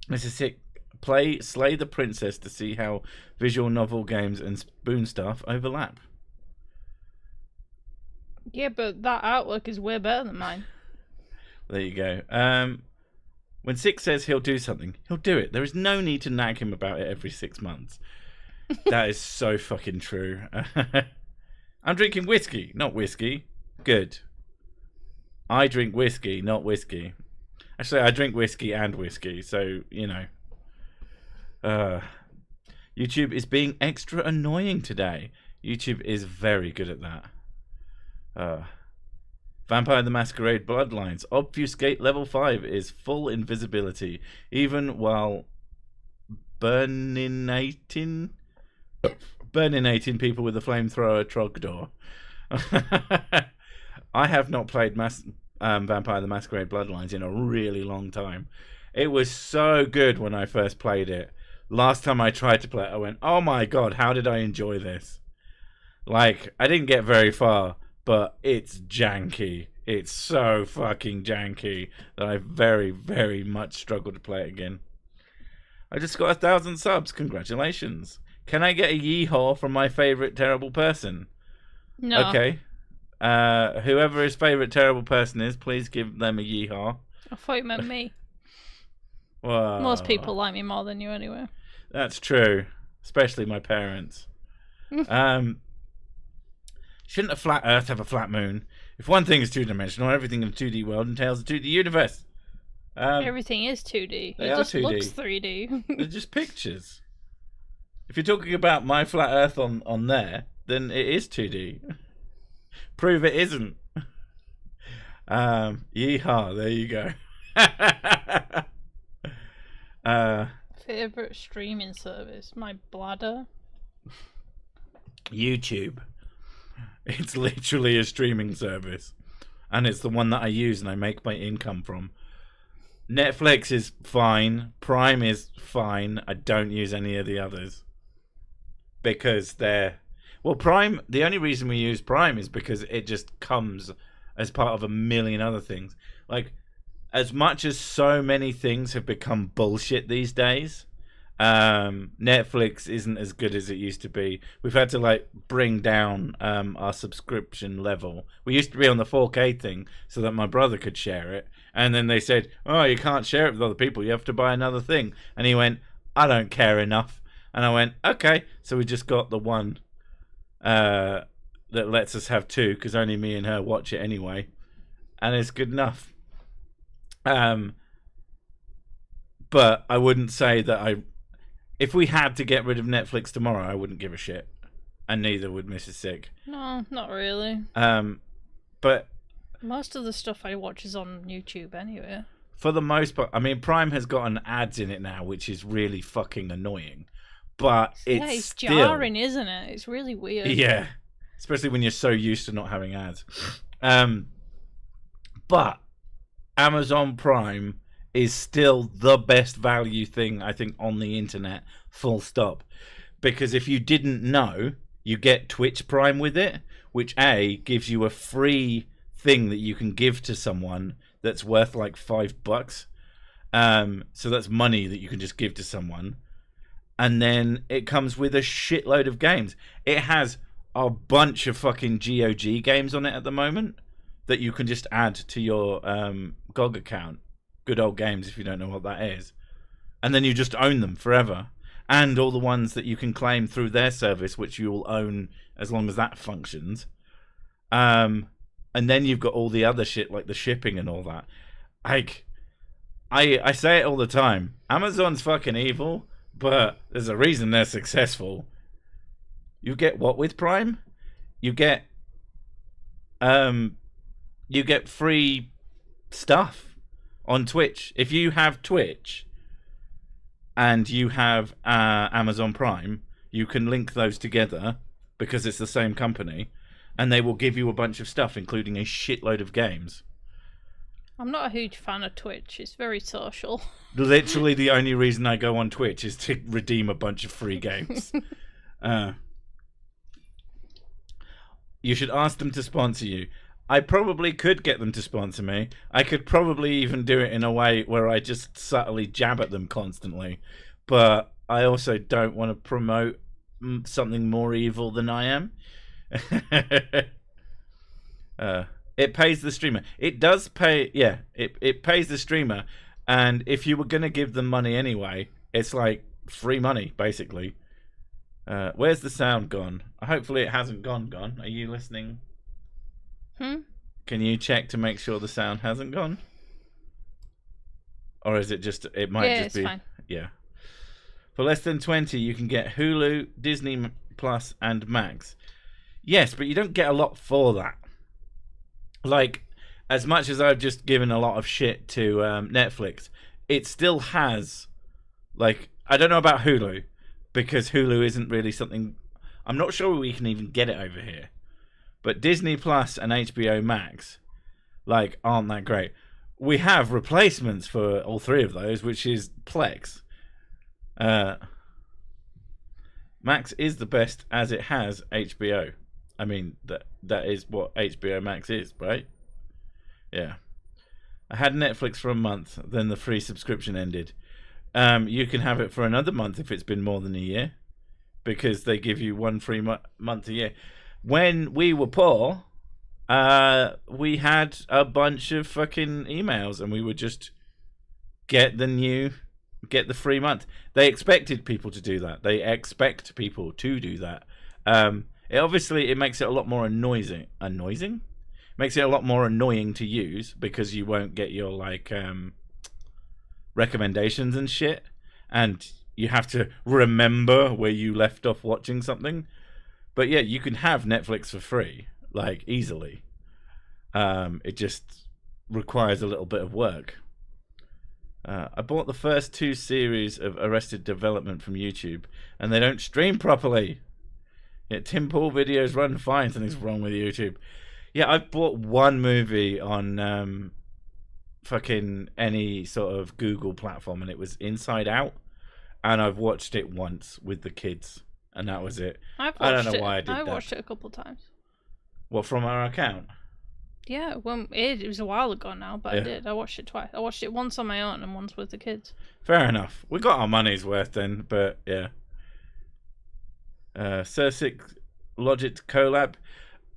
This is sick. Play Slay the Princess to see how visual novel games and spoon stuff overlap. Yeah, but that artwork is way better than mine. There you go. When Six says he'll do something, he'll do it. There is no need to nag him about it every 6 months. That is so fucking true. I'm drinking whiskey, not whiskey. Good. I drink whiskey, not whiskey. Actually, I drink whiskey and whiskey, so, you know. YouTube is being extra annoying today. YouTube is very good at that. Vampire the Masquerade Bloodlines. Obfuscate level 5 is full invisibility, even while burninating people with a flamethrower Trogdor. I have not played Vampire the Masquerade Bloodlines in a really long time. It was so good when I first played it. Last time I tried to play it, I went, oh my god, how did I enjoy this? Like, I didn't get very far, but it's janky. It's so fucking janky that I very, very much struggle to play it again. I just got 1,000 subs. Congratulations. Can I get a yeehaw from my favourite terrible person? No. Okay. Whoever his favourite terrible person is, please give them a yeehaw. I thought you meant me. Whoa. Most people like me more than you anyway. That's true. Especially my parents. Shouldn't a flat Earth have a flat moon? If one thing is two-dimensional, everything in a 2D world entails a 2D universe. Everything is 2D. They it are just 2D. looks 3D. They're just pictures. If you're talking about my flat Earth on there, then it is 2D. Prove it isn't. Yeehaw, there you go. Favorite streaming service? My bladder. YouTube. It's literally a streaming service. And it's the one that I use and I make my income from. Netflix is fine. Prime is fine. I don't use any of the others. Because they're... Well, Prime, the only reason we use Prime is because it just comes as part of a million other things. Like, as much as so many things have become bullshit these days, Netflix isn't as good as it used to be. We've had to, like, bring down our subscription level. We used to be on the 4K thing so that my brother could share it. And then they said, oh, you can't share it with other people. You have to buy another thing. And he went, I don't care enough. And I went, okay. So we just got the one that lets us have two, because only me and her watch it anyway. And it's good enough. But I wouldn't say that if we had to get rid of Netflix tomorrow, I wouldn't give a shit. And neither would Mrs. Sick. No, not really. But most of the stuff I watch is on YouTube anyway. For the most part, I mean, Prime has gotten ads in it now, which is really fucking annoying. But it's still jarring, isn't it? It's really weird. Yeah. Especially when you're so used to not having ads. But Amazon Prime is still the best value thing, I think, on the internet, full stop. Because if you didn't know, you get Twitch Prime with it, which gives you a free thing that you can give to someone that's worth like $5. So that's money that you can just give to someone. And then it comes with a shitload of games. It has a bunch of fucking GOG games on it at the moment that you can just add to your GOG account. Good old games, if you don't know what that is. And then you just own them forever. And all the ones that you can claim through their service, which you will own as long as that functions. And then you've got all the other shit, like the shipping and all that. Like, I say it all the time. Amazon's fucking evil, but there's a reason they're successful. You get what with Prime? You get free stuff on Twitch. If you have Twitch and you have Amazon Prime, you can link those together because it's the same company, and they will give you a bunch of stuff, including a shitload of games. I'm not a huge fan of Twitch. It's very social. Literally the only reason I go on Twitch is to redeem a bunch of free games. You should ask them to sponsor you. I probably could get them to sponsor me. I could probably even do it in a way where I just subtly jab at them constantly. But I also don't want to promote something more evil than I am. It pays the streamer. It does pay. Yeah, it pays the streamer. And if you were going to give them money anyway, it's like free money, basically. Where's the sound gone? Hopefully it hasn't gone. Are you listening? Can you check to make sure the sound hasn't gone? Or is it just, it might just be. Fine. Yeah. For less than 20, you can get Hulu, Disney Plus, and Max. Yes, but you don't get a lot for that. Like, as much as I've just given a lot of shit to Netflix, it still has, like, I don't know about Hulu, because Hulu isn't really something, I'm not sure we can even get it over here. But Disney Plus and HBO Max, like, aren't that great. We have replacements for all three of those, which is Plex. Max is the best as it has HBO. I mean, that is what HBO Max is, right? Yeah. I had Netflix for a month, then the free subscription ended. You can have it for another month if it's been more than a year, because they give you one free month a year. When we were poor, we had a bunch of fucking emails, and we would just get the free month. They expected people to do that. They expect people to do that. It makes it a lot more annoying. Makes it a lot more annoying to use, because you won't get your like recommendations and shit, and you have to remember where you left off watching something. But yeah, you can have Netflix for free, like, easily. It just requires a little bit of work. I bought the first 2 series of Arrested Development from YouTube, and they don't stream properly. Yeah, Tim Pool videos run fine. Something's wrong with YouTube. Yeah, I've bought one movie on fucking any sort of Google platform, and it was Inside Out, and I've watched it once with the kids, and that was it. I don't know why I did that. I watched it a couple of times. What, from our account? Yeah, well, it was a while ago now, but yeah. I did. I watched it twice. I watched it once on my own and once with the kids. Fair enough. We got our money's worth then, but yeah. Cersei Logit collab.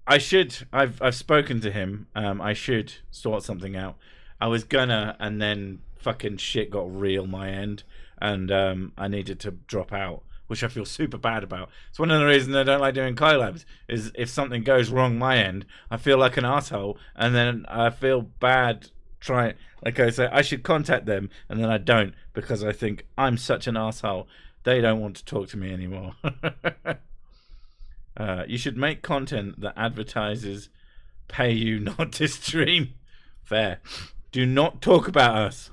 I've spoken to him. I should sort something out. I was gonna, and then fucking shit got real my end, and I needed to drop out, which I feel super bad about. It's one of the reasons I don't like doing collabs, is if something goes wrong my end, I feel like an asshole, and then I feel bad trying. Like I say, I should contact them, and then I don't, because I think I'm such an asshole. They don't want to talk to me anymore. You should make content that advertisers pay you not to stream. Fair. Do not talk about us.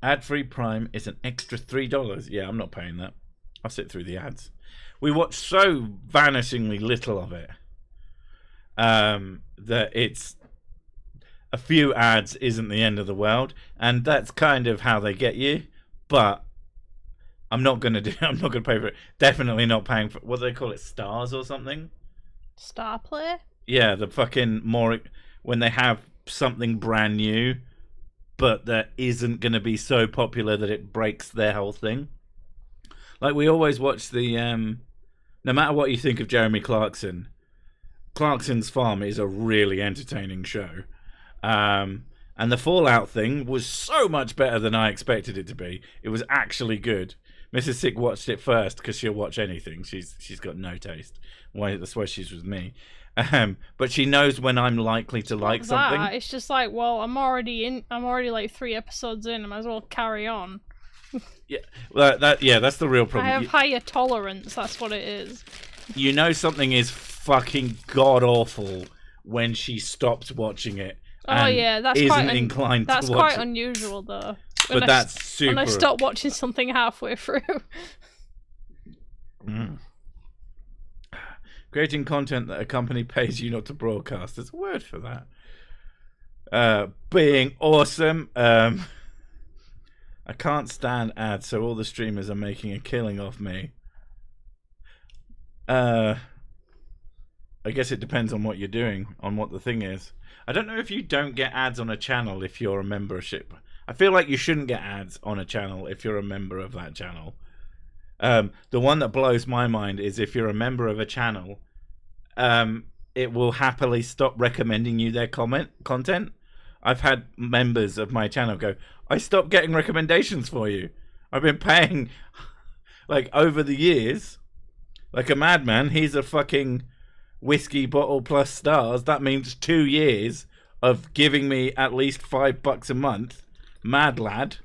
Ad-free Prime is an extra $3. Yeah, I'm not paying that. I'll sit through the ads. We watch so vanishingly little of it that it's a few ads isn't the end of the world, and that's kind of how they get you. But I'm not gonna pay for it. Definitely not paying for, what do they call it, stars or something? Star Play? Yeah, the fucking more, when they have something brand new, but that isn't gonna be so popular that it breaks their whole thing. Like, we always watch the no matter what you think of Jeremy Clarkson, Clarkson's Farm is a really entertaining show. And the Fallout thing was so much better than I expected it to be. It was actually good. Mrs. Sick watched it first because she'll watch anything. She's got no taste. That's why she's with me. But she knows when I'm likely to like something. It's just like, well, I'm already like 3 episodes in. I might as well carry on. Yeah, that's the real problem. I have higher tolerance. That's what it is. You know something is fucking god awful when she stops watching it. Oh yeah, that's That's quite unusual though. But that's super. When I stop watching something halfway through. Creating content that a company pays you not to broadcast. There's a word for that. Being awesome. I can't stand ads, so all the streamers are making a killing off me. I guess it depends on what you're doing, on what the thing is. I don't know if you don't get ads on a channel if you're a membership. I feel like you shouldn't get ads on a channel if you're a member of that channel. The one that blows my mind is if you're a member of a channel, it will happily stop recommending you their content. I've had members of my channel go, I stopped getting recommendations for you. I've been paying, like, over the years, like a madman. He's a fucking whiskey bottle plus stars. That means 2 years of giving me at least $5 a month. Mad lad.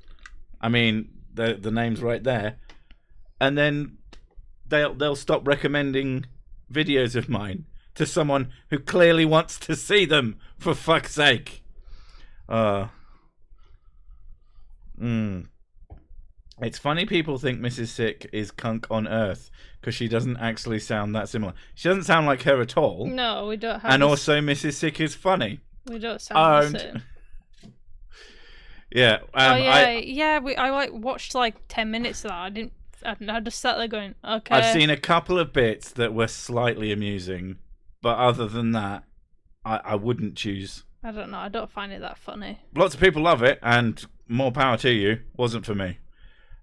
I mean, the name's right there. And then they'll stop recommending videos of mine to someone who clearly wants to see them, for fuck's sake. It's funny people think Mrs. Sick is Kunk on Earth because she doesn't actually sound that similar. She doesn't sound like her at all. No, we don't have. And also, Mrs. Sick is funny. We don't sound the same. Yeah. I like watched like 10 minutes of that. I just sat there going, okay. I've seen a couple of bits that were slightly amusing, but other than that, I wouldn't choose. I don't know. I don't find it that funny. Lots of people love it, and more power to you. Wasn't for me.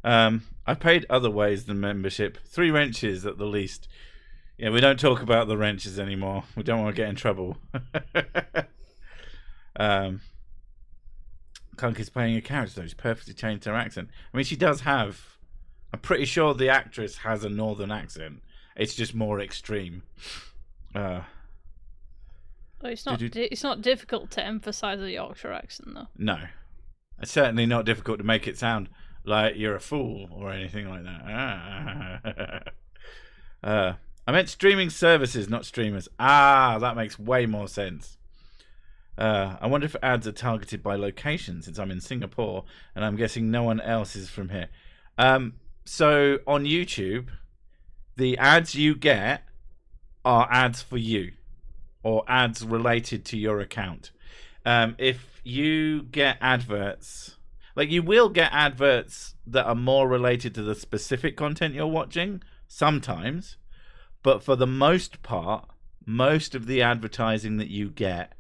I paid other ways than membership. 3 wrenches at the least. Yeah, we don't talk about the wrenches anymore. We don't want to get in trouble. Kunk is playing a character, though. She's perfectly changed her accent. I mean, she does have... I'm pretty sure the actress has a northern accent. It's just more extreme. It's not difficult to emphasise a Yorkshire accent, though. No. It's certainly not difficult to make it sound like you're a fool or anything like that. I meant streaming services, not streamers. That makes way more sense. I wonder if ads are targeted by location, since I'm in Singapore and I'm guessing no one else is from here. So on YouTube, the ads you get are ads for you, or ads related to your account. If you get adverts, like, you will get adverts that are more related to the specific content you're watching sometimes, but for the most part, most of the advertising that you get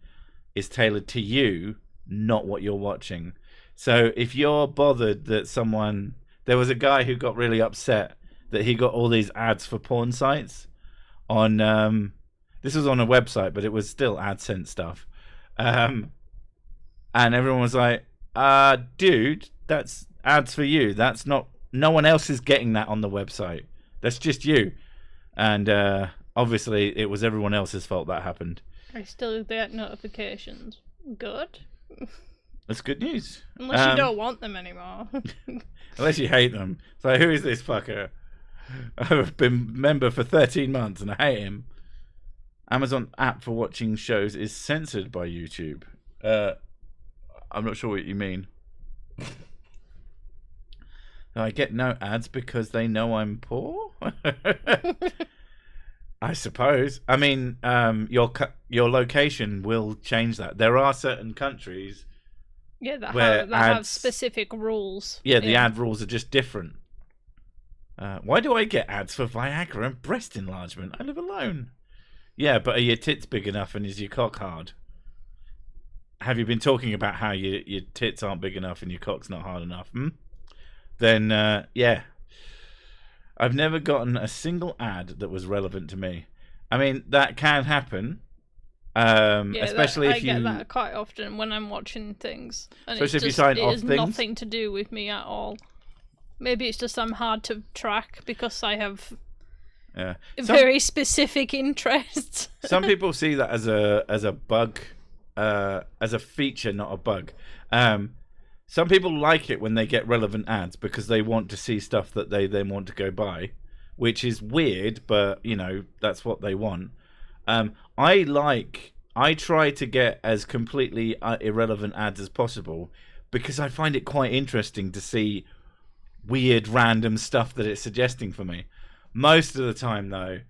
is tailored to you, not what you're watching. So if you're bothered that someone... There was a guy who got really upset that he got all these ads for porn sites on... this was on a website, but it was still AdSense stuff. And everyone was like, dude, that's ads for you. That's not... No one else is getting that on the website. That's just you. And obviously, it was everyone else's fault that happened. I still get notifications. Good. That's good news. Unless you don't want them anymore. Unless you hate them. So who is this fucker? I've been member for 13 months and I hate him. Amazon app for watching shows is censored by YouTube. I'm not sure what you mean. I get no ads because they know I'm poor? I suppose. I mean, your location will change that. There are certain countries... Yeah, that have specific rules. Yeah, the ad rules are just different. Why do I get ads for Viagra and breast enlargement? I live alone. Yeah, but are your tits big enough and is your cock hard? Have you been talking about how your tits aren't big enough and your cock's not hard enough? Then, yeah. I've never gotten a single ad that was relevant to me. I mean, that can happen. Especially if you... I get that quite often when I'm watching things. And especially if you sign off things. It has nothing to do with me at all. Maybe it's just I'm hard to track because I have very specific interests. Some people see that as a bug, as a feature, not a bug. Some people like it when they get relevant ads because they want to see stuff that they then want to go buy, which is weird, but, you know, that's what they want. I try to get as completely irrelevant ads as possible because I find it quite interesting to see weird random stuff that it's suggesting for me. Most of the time, though,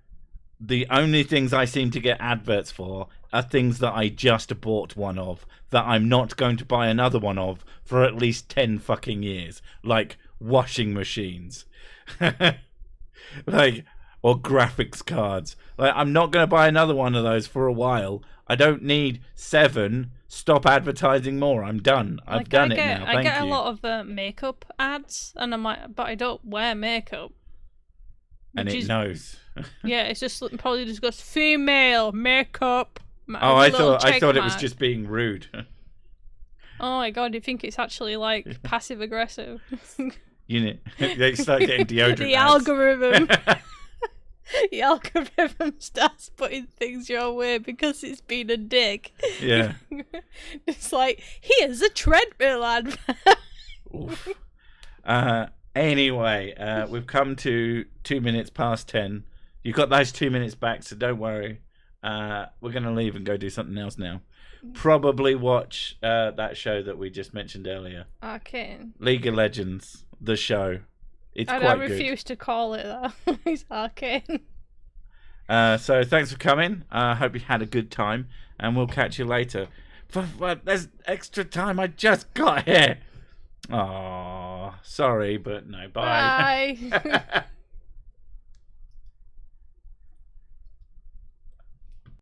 the only things I seem to get adverts for are things that I just bought one of, that I'm not going to buy another one of for at least 10 fucking years. Like washing machines. Like, or graphics cards. Like, I'm not going to buy another one of those for a while. I don't need 7. Stop advertising more. I'm done. I've done it now. Thank you. I get a lot of makeup ads, and I'm like, but I don't wear makeup. And it knows. Yeah, it's just probably just goes female makeup. Oh, I thought it was just being rude. Oh my god, you think it's actually like passive aggressive? They start getting deodorant. The algorithm. The algorithm starts putting things your way because it's been a dick. Yeah. It's like, here's a treadmill advert. Oof. Anyway, we've come to 2 minutes past 10. You've got those 2 minutes back, so don't worry. We're going to leave and go do something else now. Probably watch that show that we just mentioned earlier. Arcane. League of Legends, the show. It's quite good. I refuse to call it that. It's Arcane. So thanks for coming. I hope you had a good time, and we'll catch you later. There's extra time. I just got here. Oh, sorry, but no. Bye. Bye.